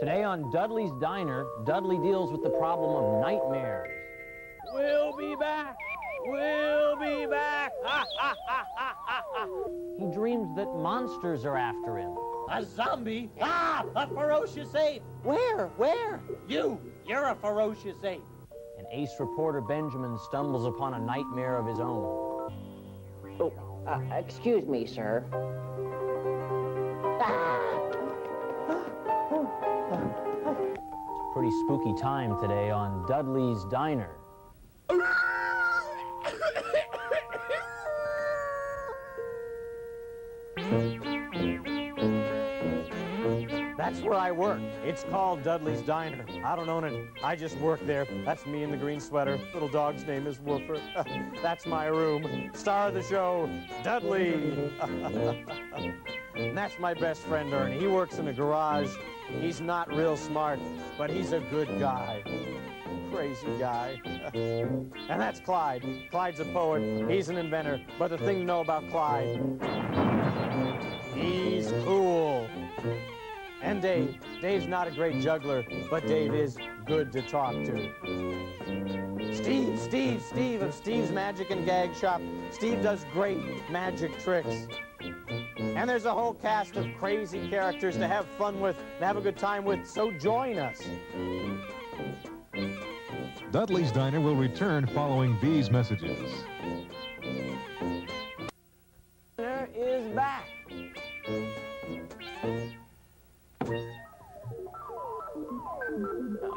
Today on Dudley's Diner, Dudley deals with the problem of nightmares. We'll be back! We'll be back! He dreams that monsters are after him. A zombie? Ah! A ferocious ape! Where? Where? You're a ferocious ape. And ace reporter Benjamin stumbles upon a nightmare of his own. Oh, excuse me, sir. It's a pretty spooky time today on Dudley's Diner. That's where I work. It's called Dudley's Diner. I don't own it. I just work there. That's me in the green sweater. Little dog's name is Woofer. That's my room. Star of the show, Dudley. And that's my best friend, Ernie. He works in a garage. He's not real smart, but he's a good guy. Crazy guy. And that's Clyde. Clyde's a poet. He's an inventor. But the thing to know about Clyde, he's cool. And Dave. Dave's not a great juggler, but Dave is good to talk to. Steve of Steve's Magic and Gag Shop. Steve does great magic tricks. And there's a whole cast of crazy characters to have fun with, to have a good time with, so join us. Dudley's Diner will return following these messages. Dinner is back.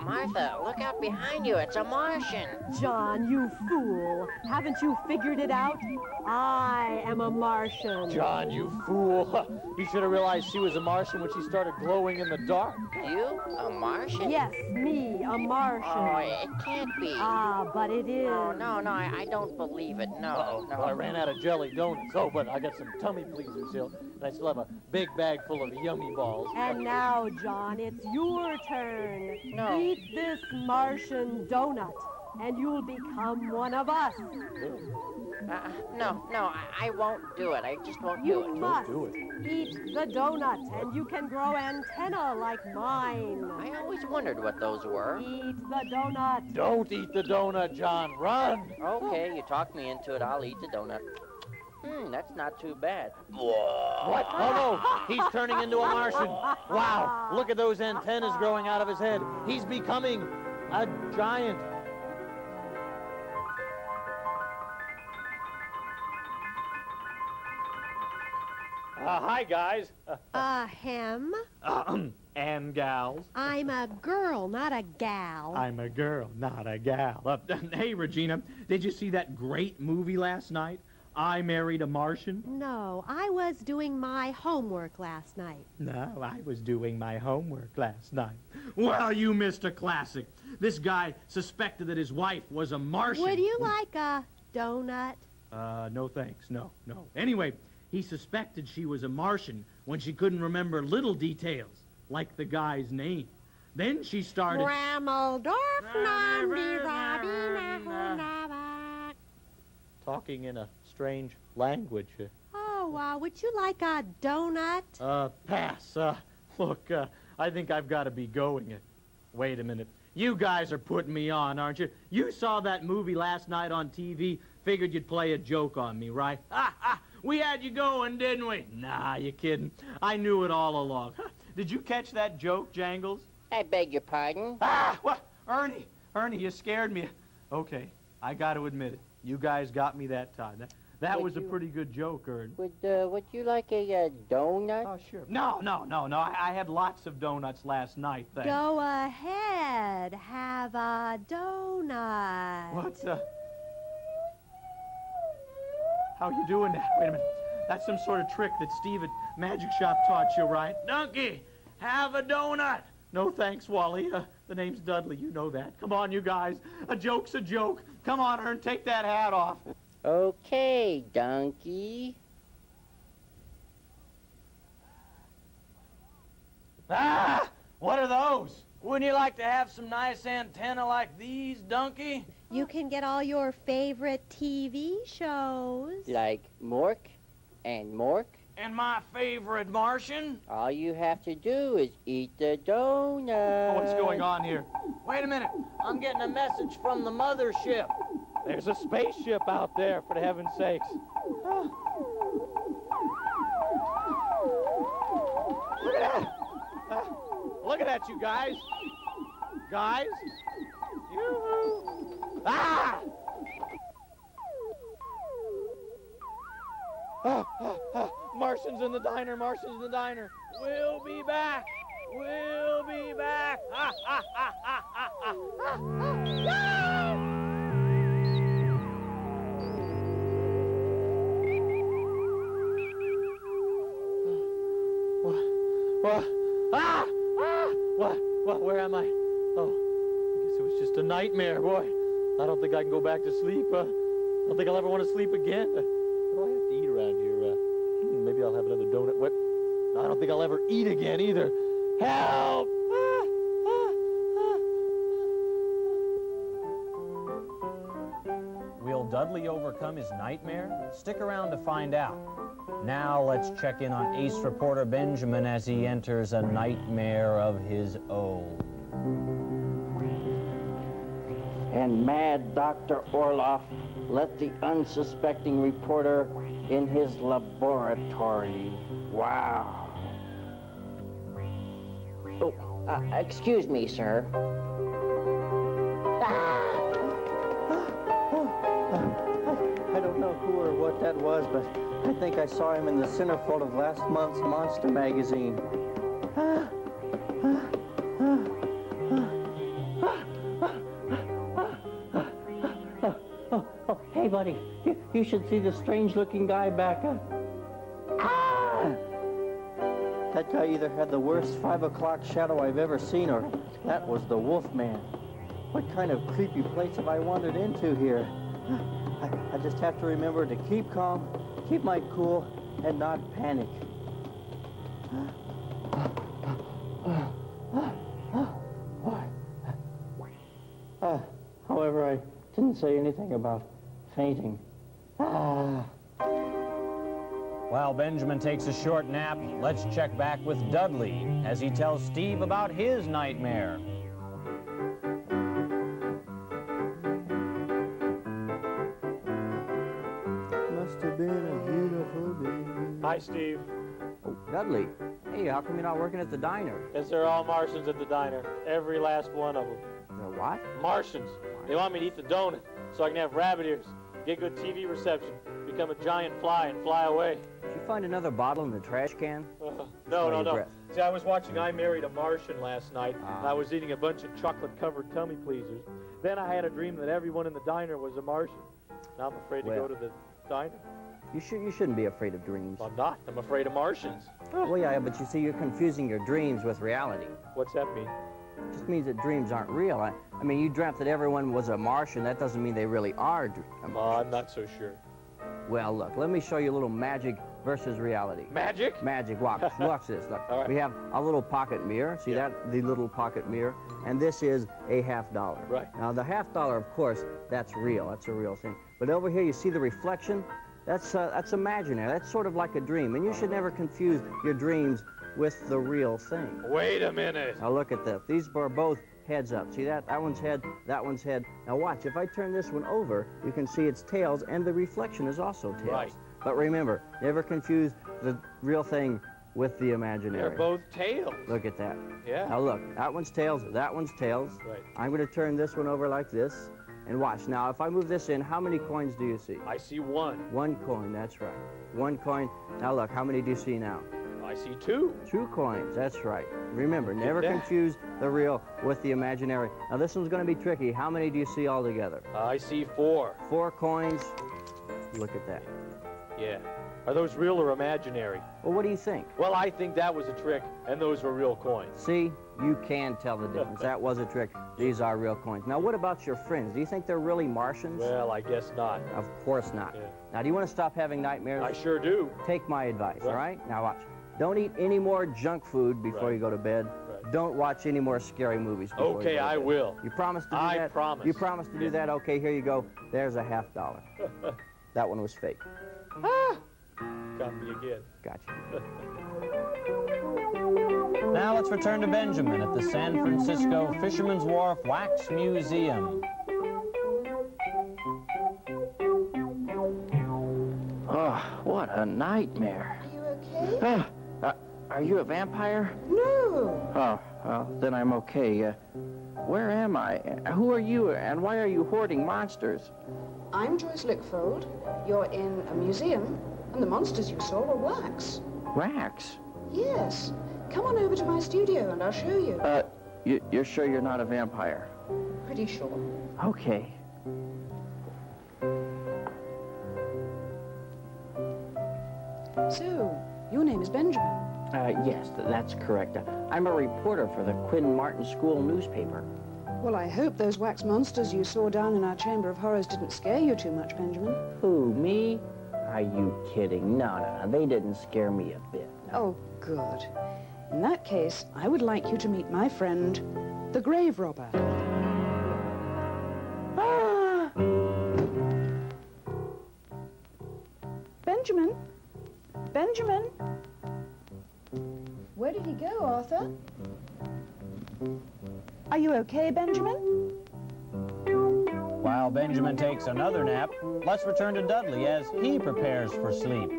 Martha, look out behind you. It's a Martian. John, you fool. Haven't you figured it out? I am a Martian. John, you fool. You should have realized she was a Martian when she started glowing in the dark. You? A Martian? Yes, me, a Martian. Oh, it can't be. Ah, but it is. Oh, no, I don't believe it. No, Uh-oh. no. Well, I ran out of jelly donuts. Oh, but I got some tummy pleasers still. And I still have a big bag full of yummy balls. And now, John, it's your turn. No. Eat this Martian donut, and you'll become one of us. No, I won't do it. I just won't do You it. must do it. eat the donut, and you can grow antenna like mine. I always wondered what those were. Eat the donut. Don't eat the donut, John. Run! Okay, you talked me into it. I'll eat the donut. That's not too bad. What? Oh, no. He's turning into a Martian. Wow. Look at those antennas growing out of his head. He's becoming a giant. Hi, guys. Hem? And gals. I'm a girl, not a gal. I'm a girl, not a gal. Hey, Regina, did you see that great movie last night? I Married a Martian? No, I was doing my homework last night. No, I was doing my homework last night. Well, you missed a classic. This guy suspected that his wife was a Martian. Would you like a donut? No thanks, no. Anyway, he suspected she was a Martian when she couldn't remember little details, like the guy's name. Then she started... Talking in a strange language. Oh, would you like a donut? Pass. Look, I think I've got to be going. Wait a minute. You guys are putting me on, aren't you? You saw that movie last night on TV, figured you'd play a joke on me, right? We had you going, didn't we? Nah, you kidding. I knew it all along. Did you catch that joke, Jangles? I beg your pardon? What? Ernie, you scared me. Okay, I got to admit it. You guys got me that time. That was a pretty good joke, Ernie. Would you like a donut? Oh, sure. No. I had lots of donuts last night, thanks. Go ahead. Have a donut. What, How you doing that? Wait a minute. That's some sort of trick that Steve at Magic Shop taught you, right? Donkey, have a donut. No thanks, Wally. The name's Dudley. You know that. Come on, you guys. A joke's a joke. Come on, Ern, take that hat off. Okay, donkey. What are those? Wouldn't you like to have some nice antenna like these, donkey? You can get all your favorite TV shows. Like Mork and Mork And my favorite Martian? All you have to do is eat the donut. What's going on here? Wait a minute. I'm getting a message from the mothership. There's a spaceship out there, for heaven's sakes. Look at that! Look at that, you guys. Guys? Yoo-hoo! Ah! Martians in the diner, Martians in the diner. We'll be back. We'll be back. Ha, ha, ha, ha, ha, ha, ha. What? Ah! Ah! What? Where am I? Oh, I guess it was just a nightmare, boy. I don't think I can go back to sleep. I don't think I'll ever want to sleep again. What do I have to eat around here? Maybe I'll have another donut. What? I don't think I'll ever eat again either. Help! Will Dudley overcome his nightmare? Stick around to find out. Now let's check in on ace reporter Benjamin as he enters a nightmare of his own. And mad Dr. Orloff let the unsuspecting reporter in his laboratory. Wow. Oh, excuse me, sir. I don't know who or what that was, but I think I saw him in the centerfold of last month's Monster magazine. Oh, hey, buddy, you should see the strange-looking guy back up. That guy either had the worst 5 o'clock shadow I've ever seen, or that was the Wolf Man. What kind of creepy place have I wandered into here? I just have to remember to keep calm, keep my cool, and not panic. However, I didn't say anything about fainting. While Benjamin takes a short nap, let's check back with Dudley as he tells Steve about his nightmare. Must have been a beautiful day. Hi, Steve. Oh, Dudley. Hey, how come you're not working at the diner? Because they're all Martians at the diner. Every last one of them. They're what? Martians. They want me to eat the donut so I can have rabbit ears, get good TV reception, become a giant fly and fly away. Did you find another bottle in the trash can? No. breath. See, I was watching I Married a Martian last night, and I was eating a bunch of chocolate-covered tummy pleasers. Then I had a dream that everyone in the diner was a Martian. Now I'm afraid to go to the diner. You shouldn't be afraid of dreams. I'm not. I'm afraid of Martians. Well, yeah, but you see, you're confusing your dreams with reality. What's that mean? It just means that dreams aren't real. I mean, you dreamt that everyone was a Martian. That doesn't mean they really are a Martian. I'm not so sure. Well, look, let me show you a little magic versus reality. Magic? Magic. Watch this. Look, All right. We have a little pocket mirror. See that? The little pocket mirror. And this is a $50. Right. Now, the $50, of course, that's real. That's a real thing. But over here, you see the reflection? That's imaginary. That's sort of like a dream. And you should never confuse your dreams with the real thing. Wait a minute. Now, look at this. These are both heads up. See that? That one's head, that one's head. Now, watch. If I turn this one over, you can see it's tails, and the reflection is also tails. Right. But remember, never confuse the real thing with the imaginary. They're both tails. Look at that. Yeah. Now, look. That one's tails, that one's tails. Right. I'm going to turn this one over like this. And watch. Now, if I move this in, how many coins do you see? I see one. One coin, that's right. One coin. Now, look, how many do you see now? I see two. 2 coins, that's right. Remember, never that. confuse the real with the imaginary. Now, this one's going to be tricky. How many do you see altogether? I see 4. 4 coins. Look at that. Yeah. Are those real or imaginary? Well, what do you think? Well, I think that was a trick, and those were real coins. See, you can tell the difference. That was a trick. These are real coins. Now, what about your friends? Do you think they're really Martians? Well, I guess not. Of course not. Yeah. Now, do you want to stop having nightmares? I sure do. Take my advice, Right. all right? Now, watch. Don't eat any more junk food before Right. you go to bed. Right. Don't watch any more scary movies before you go Okay, to I bed. will. You promise to do that? I promise. You promise to do that? Okay, here you go. There's a $50. That one was fake. copy again. Gotcha. Now let's return to Benjamin at the San Francisco Fisherman's Wharf Wax Museum. Oh, what a nightmare. Are you okay? Are you a vampire? No. Oh, well, then I'm okay. Where am I? Who are you, and why are you hoarding monsters? I'm Joyce Lickfold. You're in a museum, and the monsters you saw were wax. Wax? Yes. Come on over to my studio, and I'll show you. You're sure you're not a vampire? Pretty sure. Okay. So, your name is Benjamin. Yes, that's correct. I'm a reporter for the Quinn Martin School newspaper. Well, I hope those wax monsters you saw down in our Chamber of Horrors didn't scare you too much, Benjamin. Who, me? Are you kidding? No, they didn't scare me a bit. No. Oh, good. In that case, I would like you to meet my friend, the grave robber. Ah! Benjamin? Benjamin? Where did he go, Arthur? Are you okay, Benjamin? While Benjamin takes another nap, let's return to Dudley as he prepares for sleep.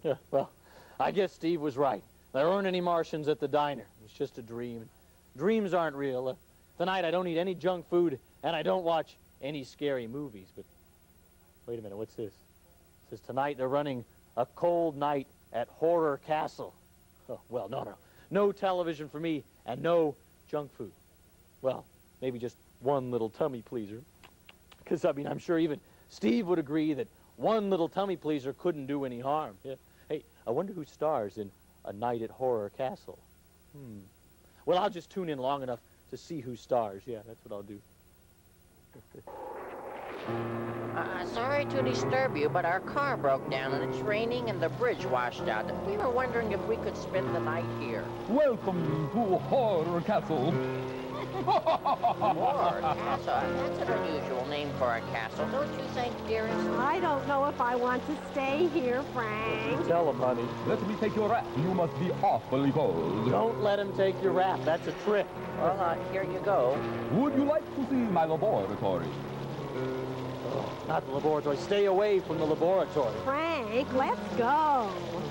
Yeah, well, I guess Steve was right. There aren't any Martians at the diner. It's just a dream. Dreams aren't real. Tonight I don't eat any junk food, and I don't watch any scary movies. But wait a minute, what's this? It says tonight they're running a cold night at Horror Castle. Oh, well, no television for me, and no junk food. Well, maybe just one little tummy pleaser. Because, I mean, I'm sure even Steve would agree that one little tummy pleaser couldn't do any harm. Yeah. Hey, I wonder who stars in A Night at Horror Castle. Well, I'll just tune in long enough to see who stars. Yeah, that's what I'll do. Sorry to disturb you, but our car broke down and it's raining and the bridge washed out. We were wondering if we could spend the night here. Welcome to Horror Castle. Horror Castle? That's an unusual name for a castle, don't you think, dearest? I don't know if I want to stay here, Frank. Tell him, honey. Let me take your wrap. You must be awfully cold. Don't let him take your wrap. That's a trick. Well, here you go. Would you like to see my laboratory? Not the laboratory. Stay away from the laboratory. Frank, let's go.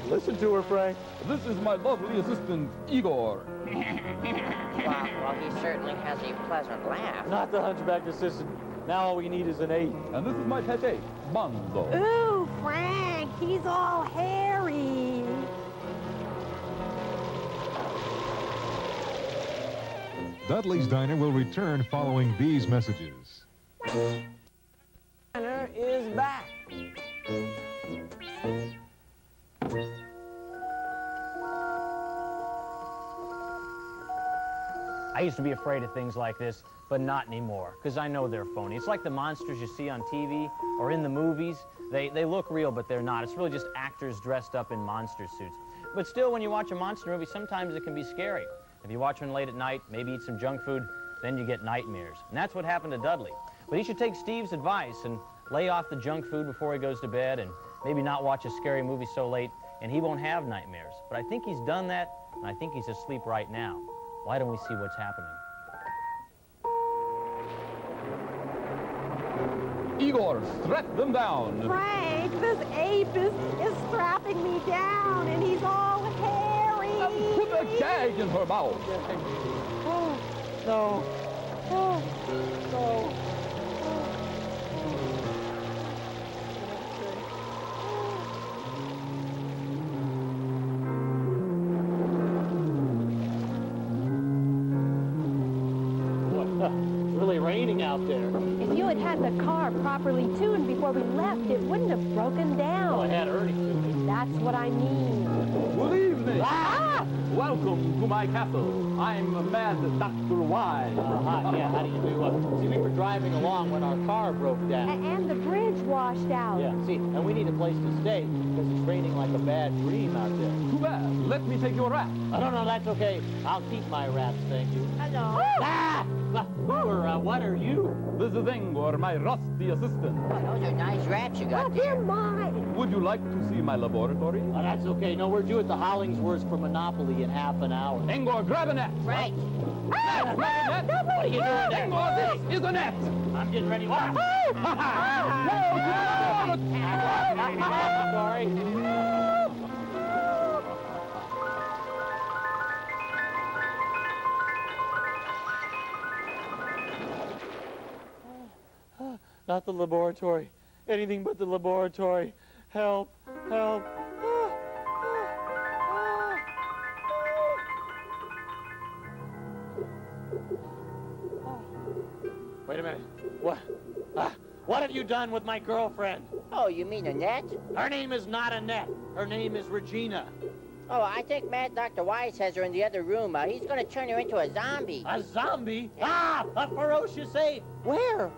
Listen to her, Frank. This is my lovely assistant, Igor. Well, he certainly has a pleasant laugh. Not the hunchback assistant. Now all we need is an 8. And this is my pet Bonzo. Ooh, Frank, he's all hairy. Dudley's Diner will return following these messages. Diner is back. I used to be afraid of things like this, but not anymore, because I know they're phony. It's like the monsters you see on TV or in the movies. They look real, but they're not. It's really just actors dressed up in monster suits. But still, when you watch a monster movie, sometimes it can be scary. If you watch one late at night, maybe eat some junk food, then you get nightmares. And that's what happened to Dudley. But he should take Steve's advice and lay off the junk food before he goes to bed and maybe not watch a scary movie so late, and he won't have nightmares. But I think he's done that, and I think he's asleep right now. Why don't we see what's happening? Igor, strap them down. Frank, this ape is strapping me down, and he's all hairy. Put a gag in her mouth. Oh, no. Oh, no. It's really raining out there. If you had had the car properly tuned before we left, it wouldn't have broken down. Well, I had Ernie tuned it. That's what I mean. Good evening. Ah! Welcome to my castle. I'm Mad Dr. Wise. Hi, yeah, how do you do? See, we were driving along when our car broke down. And the bridge washed out. Yeah, see, and we need a place to stay because it's raining like a bad dream out there. Too bad. Let me take your wrap. Oh, no, that's okay. I'll keep my wraps, thank you. Hello. Ah! What are you? This is Ingor, my rusty assistant. Oh, those are nice wraps you got They're there. mine. Would you like to see my laboratory? Oh, that's okay. No, we're due at the Hollingsworths for Monopoly in half an hour. Ingor, grab a net. Right. Grab a net. What are you doing there? Ingor, this is a net. I'm getting ready. What? Sorry. Not the laboratory. Anything but the laboratory. Help. Help. Wait a minute. What have you done with my girlfriend? Oh, you mean Annette? Her name is not Annette. Her name is Regina. Oh, I think Mad Dr. Wise has her in the other room. He's going to turn her into a zombie. A zombie? Ah, a ferocious ape. Where?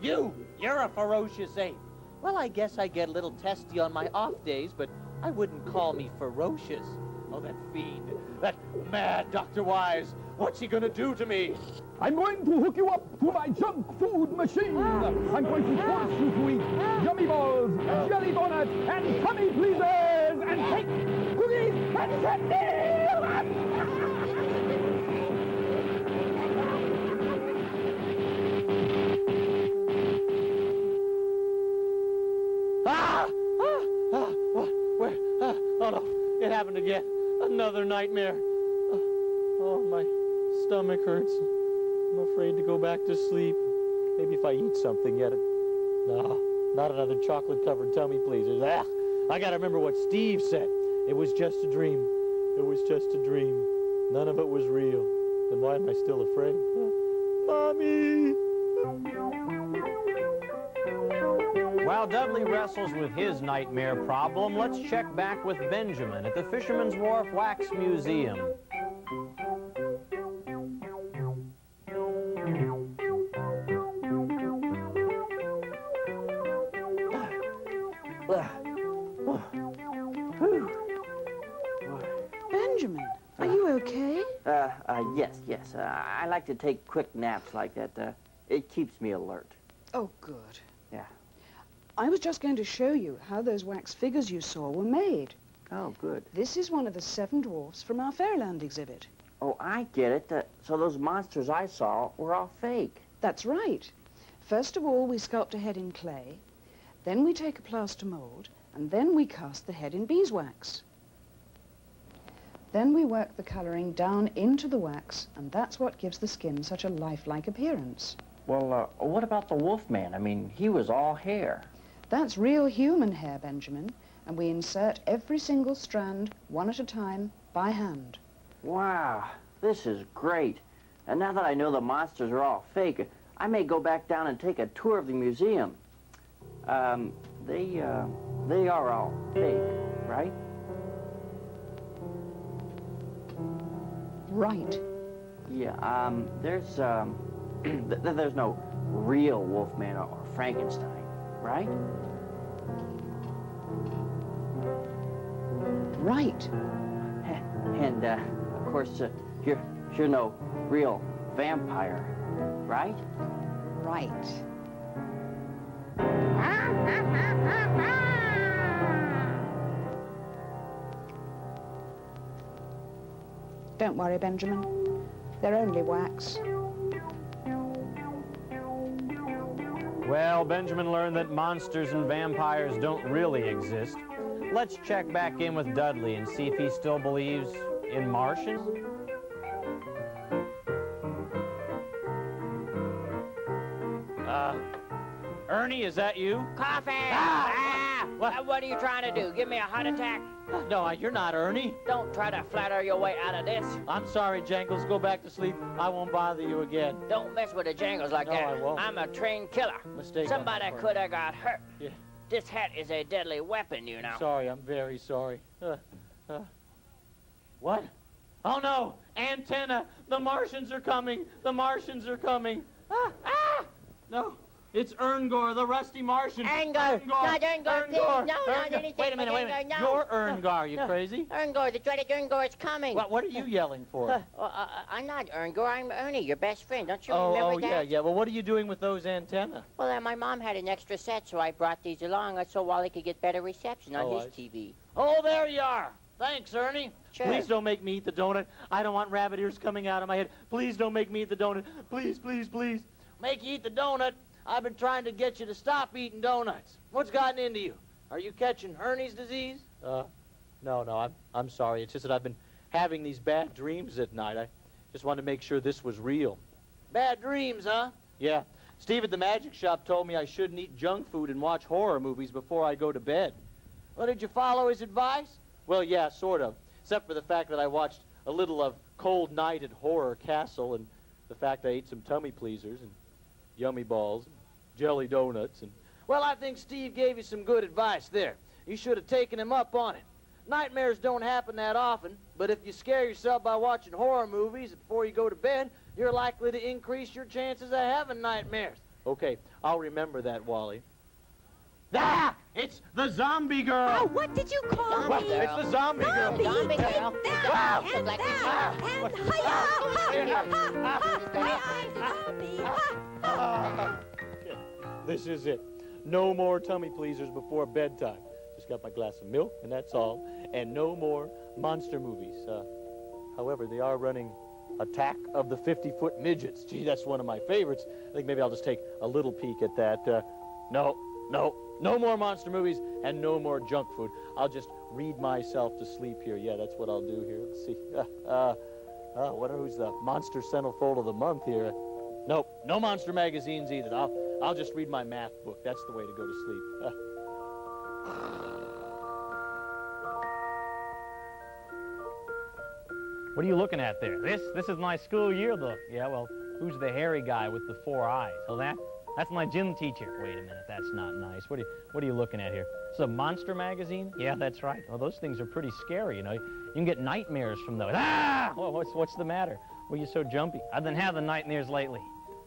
You're a ferocious ape. Well, I guess I get a little testy on my off days, but I wouldn't call me ferocious. Oh, that fiend, that mad Dr. Wise. What's he gonna do to me? I'm going to hook you up to my junk food machine. I'm going to force you to eat yummy balls, jelly donuts, and tummy pleasers, and cake, cookies, and candy. Where? Oh, no, it happened again. Another nightmare. Oh, my stomach hurts. I'm afraid to go back to sleep. Maybe if I eat something yet. No, not another chocolate-covered tummy pleasers. I gotta remember what Steve said. It was just a dream. It was just a dream. None of it was real. Then why am I still afraid? Mommy! While Dudley wrestles with his nightmare problem, let's check back with Benjamin at the Fisherman's Wharf Wax Museum. Benjamin, are you okay? Yes. I like to take quick naps like that. It keeps me alert. Oh, good. Yeah. I was just going to show you how those wax figures you saw were made. Oh, good. This is one of the 7 dwarfs from our Fairyland exhibit. Oh, I get it. So those monsters I saw were all fake. That's right. First of all, we sculpt a head in clay, then we take a plaster mold, and then we cast the head in beeswax. Then we work the coloring down into the wax, and that's what gives the skin such a lifelike appearance. Well, what about the Wolfman? I mean, he was all hair. That's real human hair, Benjamin, and we insert every single strand, one at a time, by hand. Wow, this is great. And now that I know the monsters are all fake, I may go back down and take a tour of the museum. They are all fake, right? Right. Yeah, there's no real Wolfman or Frankenstein, right? Right. And, of course, you're no real vampire, right? Right. Don't worry, Benjamin. They're only wax. Well, Benjamin learned that monsters and vampires don't really exist. Let's check back in with Dudley and see if he still believes in Martians. Ernie, is that you? Coffee! What are you trying to do? Give me a heart attack? No, you're not Ernie. Don't try to flatter your way out of this. I'm sorry, Jangles. Go back to sleep. I won't bother you again. Don't mess with the jangles like No, that. I won't. I'm a trained killer. Mistake on Somebody my part. could have got hurt. Yeah. This hat is a deadly weapon, you know. Sorry, I'm very sorry. What? Oh no, antenna, the Martians are coming, the Martians are coming. Ah, ah! No, it's Erngor, the rusty Martian. Erngor, not Erngor, please, no, not anything. Wait a minute, Erngor, no. You're Erngor, you crazy? Erngor, the dreaded Erngor is coming. What are you yelling for? I'm not Erngor, I'm Ernie, your best friend. Don't you remember that? Yeah. Well, what are you doing with those antennas? Well, my mom had an extra set, so I brought these along so Wally could get better reception on his TV. Oh, there you are. Thanks, Ernie. Sure. Please don't make me eat the donut. I don't want rabbit ears coming out of my head. Please don't make me eat the donut. Please, please, please. Make you eat the donut? I've been trying to get you to stop eating donuts. What's gotten into you? Are you catching Hernies disease? No, I'm sorry. It's just that I've been having these bad dreams at night. I just wanted to make sure this was real. Bad dreams, huh? Yeah. Steve at the magic shop told me I shouldn't eat junk food and watch horror movies before I go to bed. Well, did you follow his advice? Well, yeah, sort of. Except for the fact that I watched a little of Cold Night at Horror Castle and the fact I ate some tummy pleasers and yummy balls and jelly donuts and... Well, I think Steve gave you some good advice there. You should have taken him up on it. Nightmares don't happen that often, but if you scare yourself by watching horror movies before you go to bed, you're likely to increase your chances of having nightmares. Okay, I'll remember that, Wally. Ah! It's the zombie girl! Oh, what did you call me? It's the zombie girl! Zombie girl! That, Wow. and Like that, and hi-ya! This is it. No more tummy pleasers before bedtime. Just got my glass of milk, and that's all. And no more monster movies. However, they are running Attack of the 50-Foot Midgets. Gee, that's one of my favorites. I think maybe I'll just take a little peek at that. No more monster movies and no more junk food. I'll just read myself to sleep here. Yeah, that's what I'll do here. Let's see. Who's the Monster Centerfold of the month here? Nope, no monster magazines either. I'll just read my math book. That's the way to go to sleep. What are you looking at there? This is my school yearbook. Yeah, well, who's the hairy guy with the 4 eyes? Oh, that's my gym teacher. Wait a minute, that's not nice. What are you looking at here? It's a monster magazine? Yeah, that's right. Well, those things are pretty scary, you know. You can get nightmares from those. Ah! Well, what's the matter? Why are you so jumpy? I've been having nightmares lately.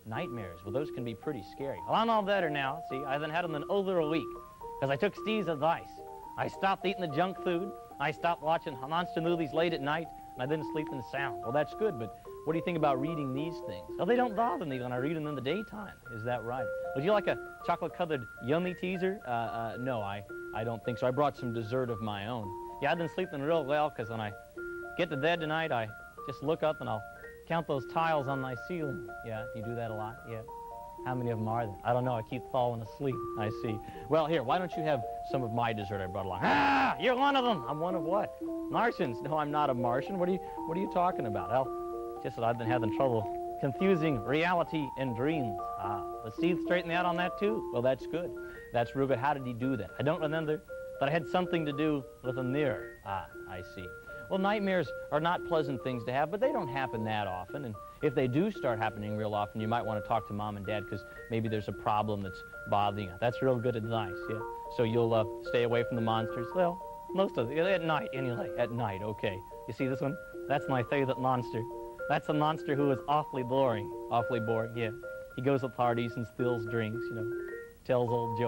Nightmares? Well, those can be pretty scary. Well, I'm all better now. See, I've been having them over a week because I took Steve's advice. I stopped eating the junk food. I stopped watching monster movies late at night, and I didn't sleep in sound. Well, that's good, but what do you think about reading these things? Oh, they don't bother me when I read them in the daytime. Is that right? Would you like a chocolate-colored yummy teaser? No, I don't think so. I brought some dessert of my own. Yeah, I've been sleeping real well because when I get to bed tonight, I just look up and I'll count those tiles on my ceiling. Yeah, you do that a lot? Yeah. How many of them are there? I don't know. I keep falling asleep. I see. Well, here, why don't you have some of my dessert I brought along? Ah, you're one of them. I'm one of what? Martians. No, I'm not a Martian. What are you talking about? Well, just that I've been having trouble confusing reality and dreams. Was Steve straighten out on that too? Well, that's good. That's real good. How did he do that? I don't remember, but I had something to do with a mirror. I see. Well, nightmares are not pleasant things to have, but they don't happen that often. And if they do start happening real often, you might want to talk to Mom and Dad because maybe there's a problem that's bothering you. That's real good advice, yeah. So you'll stay away from the monsters. Well, most of it, at night anyway, at night, okay. You see this one? That's my favorite monster. That's a monster who is awfully boring, yeah. He goes to parties and spills drinks, you know, tells old jokes.